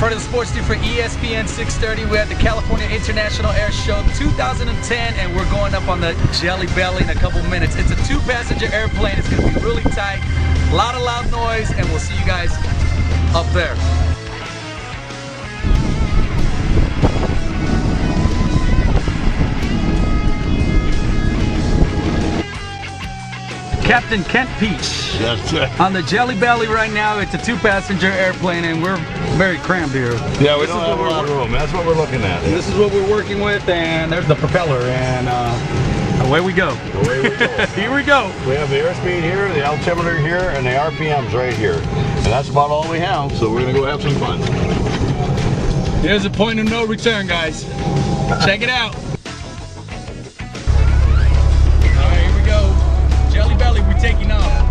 part of the sports team for ESPN 630. We're at the California International Air Show 2010, and we're going up on the Jelly Belly in a couple minutes. It's a 2-passenger airplane. It's going to be really tight, a lot of loud noise, and we'll see you guys up there. Captain Kent Peach. That's it. On the Jelly Belly right now. It's a 2-passenger airplane, and we're very cramped here. Yeah, we don't have a lot of room. That's what we're looking at. This is what we're working with, and there's the propeller, and away we go. Away we go. Here we go. We have the airspeed here, the altimeter here, and the RPMs right here. And that's about all we have, so we're going to go have some fun. Here's a point of no return, guys. Check it out. All right, here we go. Jelly Belly, we're taking off.